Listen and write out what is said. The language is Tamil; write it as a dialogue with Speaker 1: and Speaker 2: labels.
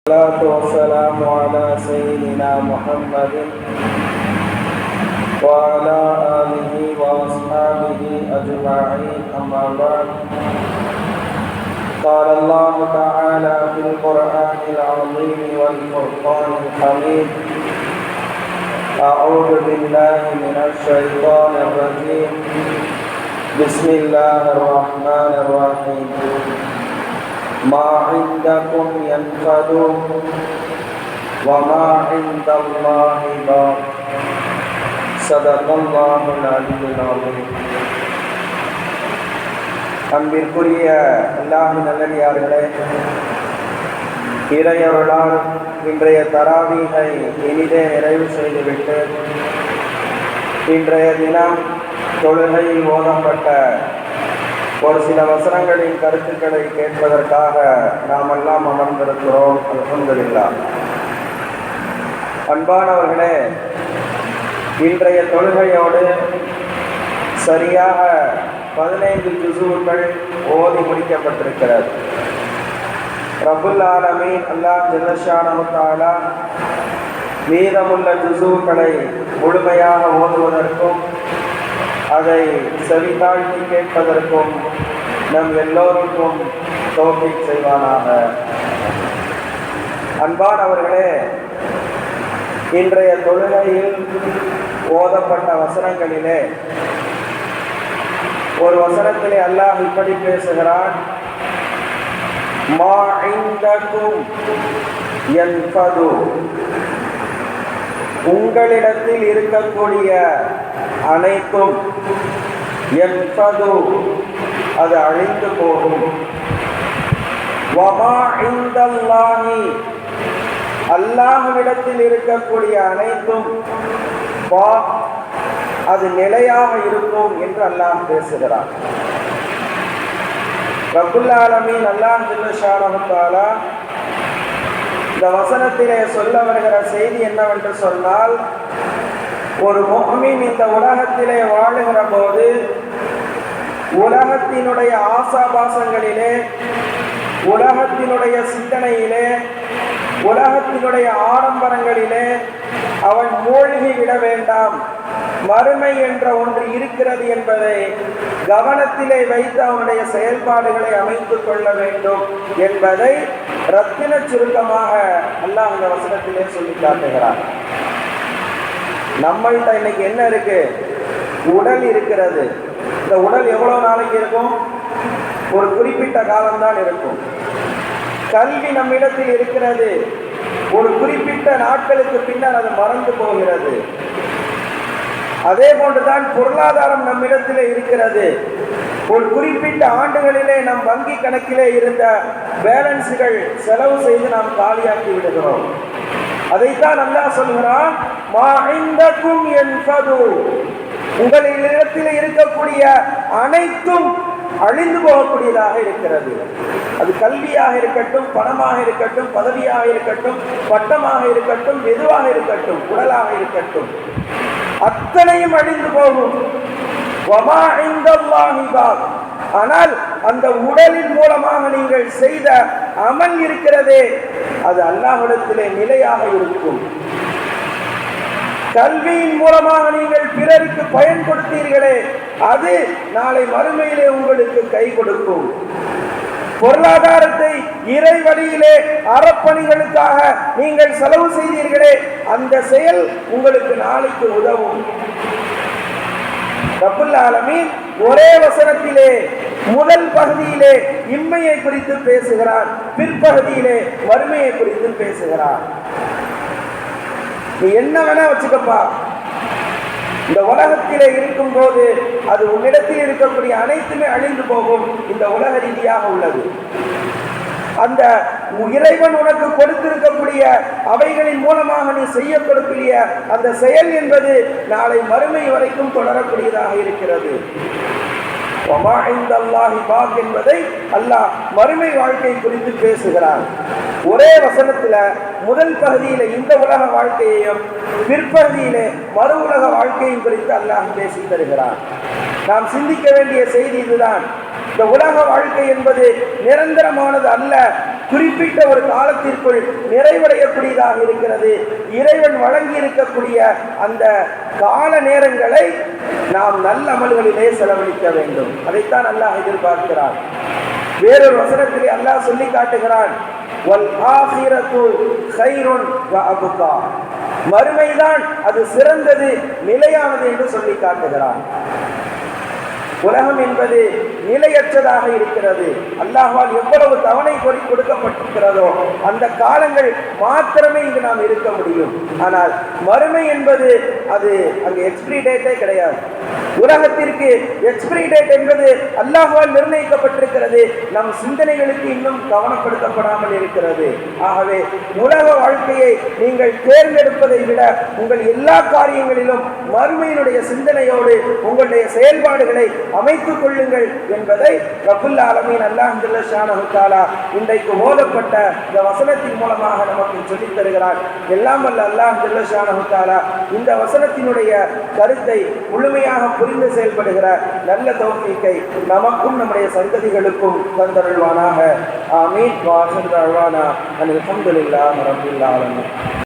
Speaker 1: الصلاة والسلام على سيدنا محمد وعلى آله وأصحابه أجمعين أما بعد قال الله تعالى في القرآن العظيم والفرقان الحميد أعوذ بالله من الشيطان الرجيم بسم الله الرحمن الرحيم ما عندكم ينفد وما عند الله باق صدق الله العلي العظيم. அன்பிற்குரிய அல்லாஹ்வின் நல்லடியார்களே, இறையருளால் இன்றைய தராவீகை இனிதே நிறைவு செய்துவிட்டு இன்றைய தினம் தொழுகையில் ஓதப்பட்ட ஒரு சில வசனங்களின் கருத்துக்களை கேட்பதற்காக நாம் எல்லாம் அமர்ந்திருக்கிறோம். அல்ஹம்துலில்லாஹ். அன்பானவர்களே, இன்றைய தொழுகையோடு சரியாக 15 ஜுஸுகள் ஓதி முடிக்கப்பட்டிருக்கிறது. ரப்புல் ஆலமீன் அல்லாஹ் ஜல்ல ஷானஹு தஆலா மீதமுள்ள ஜுஸுகளை முழுமையாக ஓதுவதற்கும் அதை செவிதாழ்த்தி கேட்பதற்கும் நம் எல்லோருக்கும் தௌஃபீக் செய்வானாக. அன்பானவர்களே, இன்றைய தொழுகையில் ஓதப்பட்ட வசனங்களிலே ஒரு வசனத்திலே அல்லாஹ் இப்படி பேசுகிறான், மா இந்தகும் யன்ஃபது, உங்களிடத்தில் இருக்கக்கூடிய அனைத்தும் யன்ஃபது, அது அழிந்து போகும். வமா இந்தல்லாஹி, அல்லாஹ்விடத்தில் இருக்கக்கூடிய அனைத்தும் பாக், அது நிலையாக இருக்கும் என்று அல்லாஹ் பேசுகிறார். ரப்புல் ஆலமீன் அல்லாஹ் ஜல்ல ஷானஹு தஆலா இந்த வசனத்திலே சொல்ல வருகிற செய்தி என்னவென்று சொன்னால், ஒரு முஃமின் இந்த உலகத்திலே வாழுகிற போது உலகத்தினுடைய ஆசாபாசங்களிலே, உலகத்தினுடைய சிந்தனையிலே, உலகத்தினுடைய ஆடம்பரங்களிலே அவன் மூழ்கி விட வேண்டாம். மறுமை என்ற ஒன்று இருக்கிறது என்பதை கவனத்திலே வைத்து அவனுடைய செயல்பாடுகளை அமைத்துக் கொள்ள வேண்டும் என்பதை ரத்தின சுருக்கமாக அல்லாஹ் இந்த வசனத்திலே சொல்லி காட்டுகிறார். நம்மள்கிட்ட இன்னைக்கு என்ன இருக்கு? உடல் இருக்கிறது. இந்த உடல் எவ்வளவு நாளைக்கு இருக்கும்? ஒரு குறிப்பிட்ட காலம்தான் இருக்கும். கல்வி நம்மிடத்தில் இருக்கிறது. ஒரு குறிப்பிட்ட நாட்களுக்கு பின்னர் அது மறந்து போகிறது. அதே போன்றுதான் பொருளாதாரம் நம்மிடத்திலே இருக்கிறது. ஒரு குறிப்பிட்ட ஆண்டுகளிலே நம் வங்கி கணக்கிலே இருந்த பேலன்ஸுகள் செலவு செய்து நாம் காலியாக்கி விடுகிறோம். அதைத்தான் அல்லாஹ் சொல்கிறான், மா இந்தகும் யன்ஃபது, உங்களிடத்தில் இருக்கக்கூடிய அனைத்தும் அழிந்து போகக்கூடியதாக இருக்கிறது. அது கல்வியாக இருக்கட்டும், பணமாக இருக்கட்டும், பதவியாக இருக்கட்டும், பட்டமாக இருக்கட்டும், எதுவாக இருக்கட்டும், உடலாக இருக்கட்டும், அத்தனையும் அழிந்து போகும். வமா இந்தல்லாஹி பாக், ஆனால் அந்த உடலின் மூலமாக நீங்கள் செய்த அமல் இருக்கிறதே, அது அல்லாஹ்விடத்திலே நிலையாக இருக்கும். கல்வியின் மூலமாக நீங்கள் பிறருக்கு பயன் கொடுத்தீர்களே, அது நாளை மறுமையிலே உங்களுக்கு கை கொடுக்கும். பொருளாதாரத்தை இறை வழியிலே அறப்பணிகளுக்காக நீங்கள் செலவு செய்தீர்களே, அந்த செயல் உங்களுக்கு நாளைக்கு உதவும். ரப்புல் ஆலமீன் ஒரே வசனத்திலே முதல் பகுதியிலே இம்மையை குறித்து பேசுகிறார், பிற்பகுதியிலே மறுமையை குறித்து பேசுகிறார். நீ என்ன வேணா வச்சுக்கப்பா, இந்த உலகத்திலே இருக்கும் போது அது உன்னிடத்தில் இருக்கக்கூடிய அனைத்துமே அழிந்து போகும். இந்த உலக ரீதியாக உள்ளது. அந்த இறைவன் உனக்கு கொடுத்திருக்கக்கூடிய அவைகளின் மூலமாக நீ செய்யக்கூடிய அந்த செயல் என்பது நாளை மறுமை வரைக்கும் தொடரக்கூடியதாக இருக்கிறது. வமா இந்தல்லாஹி பாக் என்பதை அல்லாஹ் மறுமை வாழ்க்கை குறித்து பேசுகிறார். ஒரே வசனத்துல முதல் பகுதியில இந்த உலக வாழ்க்கையையும் பிற்பகுதியிலே மறு உலக வாழ்க்கையும் குறித்து அல்லாஹ் பேசி தருகிறார். நாம் சிந்திக்க வேண்டிய செய்தி இதுதான். இந்த உலக வாழ்க்கை என்பது நிரந்தரமானது அல்ல. குறிப்பிட்ட ஒரு காலத்திற்குள் நிறைவடையக்கூடியதாக இருக்கிறது. இறைவன் வழங்கி இருக்கக்கூடிய அந்த கால நேரங்களை நாம் நல்ல அமல்களிலே செலவழிக்க வேண்டும். அதைத்தான் அல்லாஹ் எதிர்பார்க்கிறான். வேறொரு வசனத்திலே அல்லாஹ் சொல்லி காட்டுகிறான், வல் ஆகிரத்து கைருன் வ அபுகா, மறுமைதான் அது சிறந்தது, நிலையானது என்று சொல்லி காட்டுகிறான். உலகம் என்பது நிலையற்றதாக இருக்கிறது. அல்லாஹ்வால் எவ்வளவு தவணை கொடுக்கப்பட்டிருக்கிறதோ அந்த காலங்கள் மாத்திரமே இங்கு நாம் இருக்க முடியும். ஆனால் மறுமை என்பது அது அங்கு எக்ஸ்பிரி டேட்டே கிடையாது. உலகத்திற்கு எக்ஸ்பிரி டேட் என்பது அல்லாஹ்வால் நிர்ணயிக்கப்பட்டிருக்கிறது. நம் சிந்தனைகளுக்கு இன்னும் கவனப்படுத்தப்படாமல் இருக்கிறது. ஆகவே உலக வாழ்க்கையை நீங்கள் தேர்ந்தெடுப்பதை விட உங்கள் எல்லா காரியங்களிலும் மறுமையினுடைய சிந்தனையோடு உங்களுடைய செயல்பாடுகளை அமைத்துக் கொள்ளுங்கள் என்பதை ரப்புல் ஆலமீன் அல்லாஹ் ஜல்ல ஷானஹு தஆலா இன்றைக்கு ஓதப்பட்ட இந்த வசனத்தின் மூலமாக நமக்கு சொல்லித் தருகிறார். எல்லாம் வல்ல அல்லாஹ் ஜல்ல ஷானஹு தஆலா இந்த வசனத்தினுடைய கருத்தை முழுமையாக புரிந்து செயல்படுகிற நல்ல தௌஃபீக்கை நமக்கும் நம்முடைய சந்ததிகளுக்கும் தந்தருள்வானாக. ஆமீன். வ ஆகிரு தஅவானா அல்ஹம்துலில்லாஹி ரப்பில் ஆலமீன்.